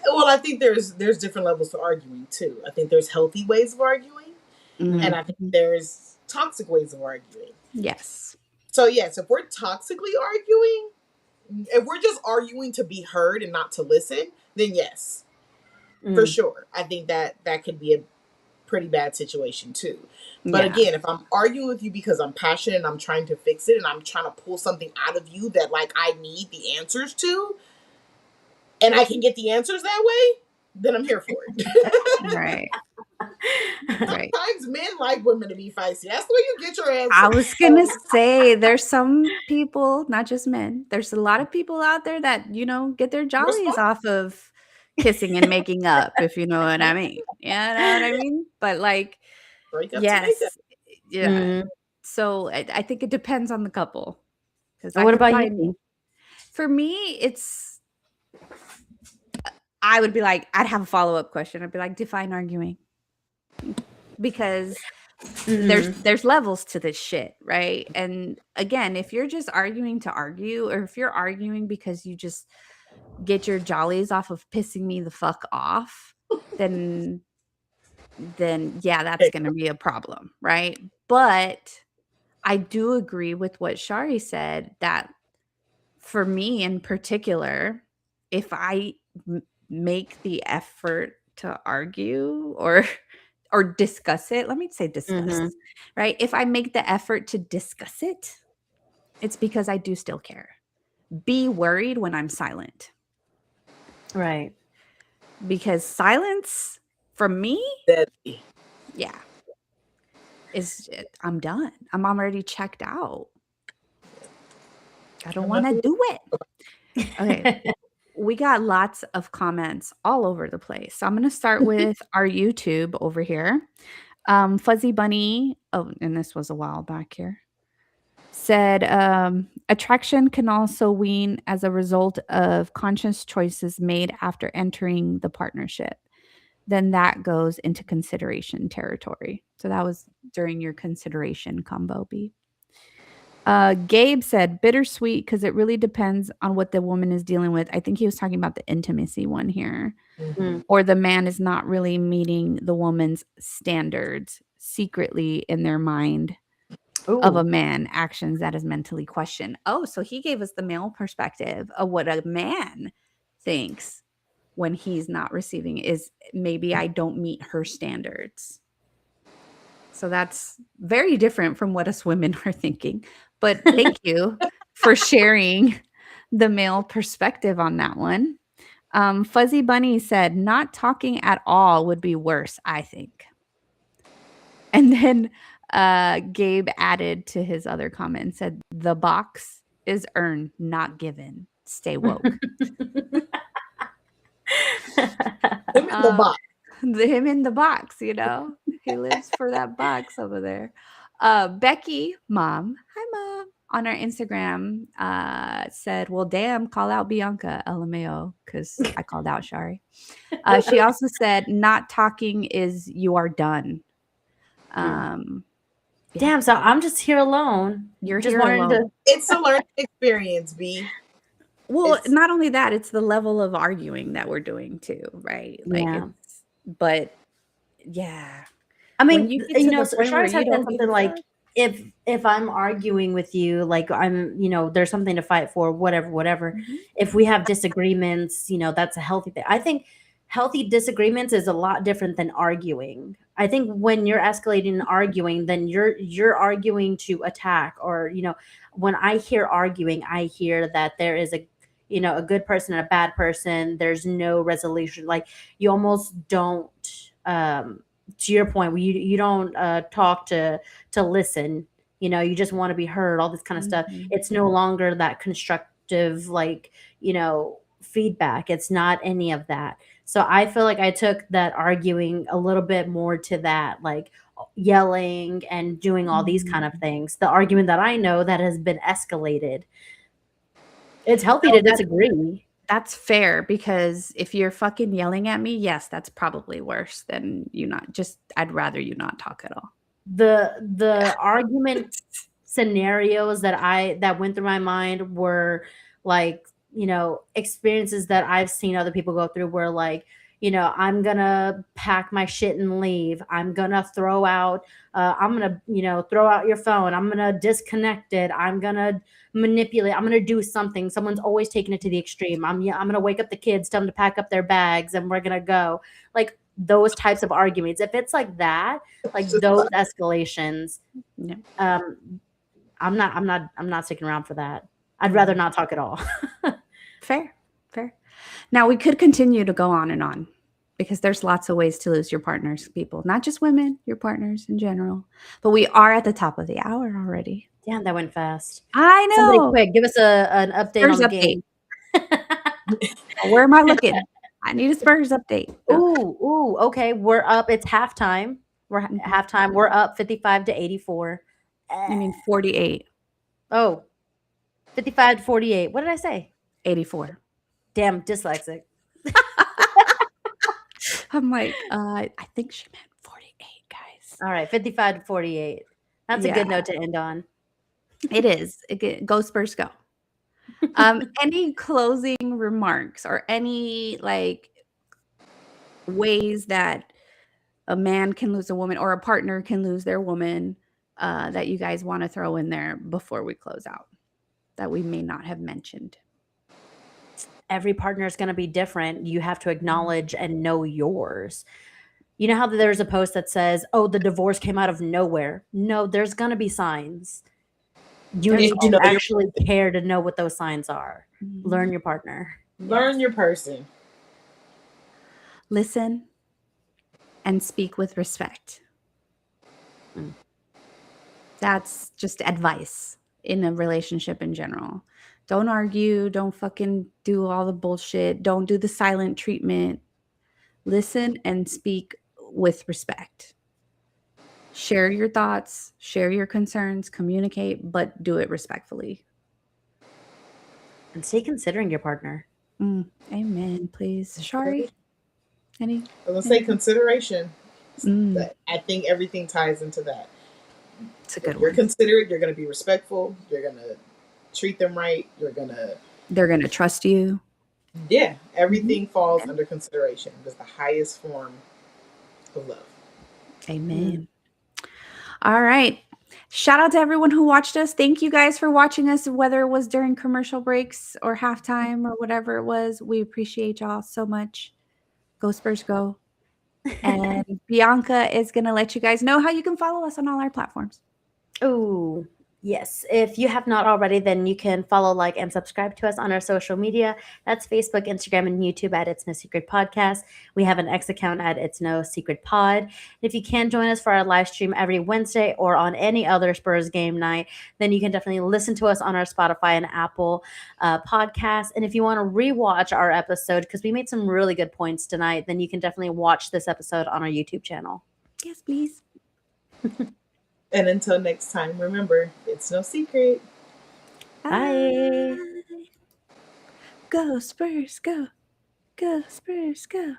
Well, I think there's different levels to arguing too. I think there's healthy ways of arguing, and I think there's toxic ways of arguing. Yes. So yes, if we're toxically arguing, if we're just arguing to be heard and not to listen, then yes, for sure. I think that could be a pretty bad situation too. But Yeah. again, if I'm arguing with you because I'm passionate and I'm trying to fix it and I'm trying to pull something out of you that like I need the answers to, and I can get the answers that way, then I'm here for it. Right. Right. Sometimes men like women to be feisty. That's the way you get your answers. I was gonna say there's some people, not just men. There's a lot of people out there that get their jollies off of kissing and making up, if you know what I mean. You know what I mean? But like, break up to make up. yes, yeah. So I think it depends on the couple. Because What about you? For me, I would be like, I'd have a follow-up question. I'd be like, define arguing. Because there's levels to this shit, right? And again, if you're just arguing to argue, or if you're arguing because you just get your jollies off of pissing me the fuck off, then yeah, that's gonna be a problem, right? But I do agree with what Shari said, that for me in particular, if I make the effort to argue or discuss it, let me say discuss, right? If I make the effort to discuss it, it's because I do still care. Be worried when I'm silent. Right. Because silence for me, Deadly. yeah, I'm done. I'm already checked out. I don't want to do it. Okay. we got lots of comments all over the place. So I'm going to start with our YouTube over here. Fuzzy Bunny, oh, and this was a while back here, said attraction can also wean as a result of conscious choices made after entering the partnership. Then that goes into consideration territory. So that was during your consideration combo B. Gabe said bittersweet because it really depends on what the woman is dealing with. I think he was talking about the intimacy one here. Mhm. Or the man is not really meeting the woman's standards secretly in their mind of a Ooh. man actions that is mentally questioned. Oh, so he gave us the male perspective of what a man thinks when he's not receiving is maybe I don't meet her standards. So that's very different from what us women are thinking. But thank you for sharing the male perspective on that one. Fuzzy Bunny said, not talking at all would be worse, I think. And then Gabe added to his other comment and said, the box is earned, not given. Stay woke. Him in the box. Him in the box, you know, he lives for that box over there. Becky, mom, hi mom, on our Instagram said, well, damn, call out Bianca, LMAO, because I called out Shari. She also said, not talking is you are done. Yeah. Damn, so I'm just here alone. You're just here wanting alone. It's a learning experience, B. Well, It's- not only that, it's the level of arguing that we're doing too, right? Like, Yeah. but yeah. I When mean, you get to you know, the point Shar where said you don't something give a like, fuck. if I'm arguing with you, like I'm, you know, there's something to fight for, whatever. Mhm. If we have disagreements, you know, that's a healthy thing. I think healthy disagreements is a lot different than arguing. I think when you're escalating and arguing, then you're arguing to attack, or, you know, when I hear arguing, I hear that there is a, you know, a good person and a bad person. There's no resolution. Like you almost don't to your point, where you don't talk to listen, you know, you just want to be heard, all this kind of stuff. Mhm. It's no longer that constructive, like, you know, feedback. It's not any of that. So I feel like I took that arguing a little bit more to that, like yelling and doing all these kind of things. The argument that I know that has been escalated. It's healthy No, to disagree. That's fair, because if you're fucking yelling at me, yes, that's probably worse than you not. Just I'd rather you not talk at all. The argument scenarios that went through my mind were like, you know, experiences that I've seen other people go through, where like, you know, I'm gonna pack my shit and leave. I'm gonna throw out I'm gonna, you know, throw out your phone. I'm gonna disconnect it. I'm gonna manipulate. I'm gonna do something. Someone's always taking it to the extreme. I'm gonna wake up the kids, tell them to pack up their bags, and we're gonna go. Like those types of arguments. If it's like that, like those escalations, Yeah. I'm not sticking around for that. I'd rather not talk at all. Fair. Now we could continue to go on, because there's lots of ways to lose your partners, people, not just women, your partners in general. But we are at the top of the hour already. Damn, that went fast. I know. Somebody quick, give us an update Spurs on the update. game. Where am I looking? I need a Spurs update. Ooh, okay. We're up. It's halftime. We're halftime. We're up 55-84. I mean 48. Oh, 55-48. What did I say? 84. Damn, dyslexic. I'm like, I think she meant 48, guys. All right, 55-48. That's a good note to end on. It is. Go Spurs, go. Any closing remarks or any like ways that a man can lose a woman or a partner can lose their woman that you guys want to throw in there before we close out that we may not have mentioned? Every partner is going to be different. You have to acknowledge and know yours. You know how there's a post that says, oh, the divorce came out of nowhere. No, there's going to be signs. You need to actually care to know what those signs are. Mm-hmm. Learn your partner. Learn your person. Listen and speak with respect. That's just advice in a relationship in general. Don't argue. Don't fucking do all the bullshit. Don't do the silent treatment. Listen and speak with respect. Share your thoughts, share your concerns, communicate, but do it respectfully. And stay considering your partner. Amen, please. Shari, any? I was gonna say consideration. Mm, I think everything ties into that. it's a good You're one. considerate. You're gonna be respectful. You're gonna treat them right. You're gonna, They're going to trust you. yeah. Everything falls under consideration. It's the highest form of love. Amen. All right. Shout out to everyone who watched us. Thank you guys for watching us, whether it was during commercial breaks or halftime or whatever it was. We appreciate y'all so much. Go Spurs, go. And Bianca is going to let you guys know how you can follow us on all our platforms. Oh, yes. If you have not already, then you can follow, like, and subscribe to us on our social media. That's Facebook, Instagram, and YouTube at It's No Secret Podcast. We have an X account at It's No Secret Pod. If you can join us for our live stream every Wednesday or on any other Spurs game night, then you can definitely listen to us on our Spotify and Apple podcasts. And if you want to rewatch our episode, because we made some really good points tonight, then you can definitely watch this episode on our YouTube channel. Yes, please. And until next time, remember, it's no secret. Bye. Go Spurs, go. Go Spurs, go.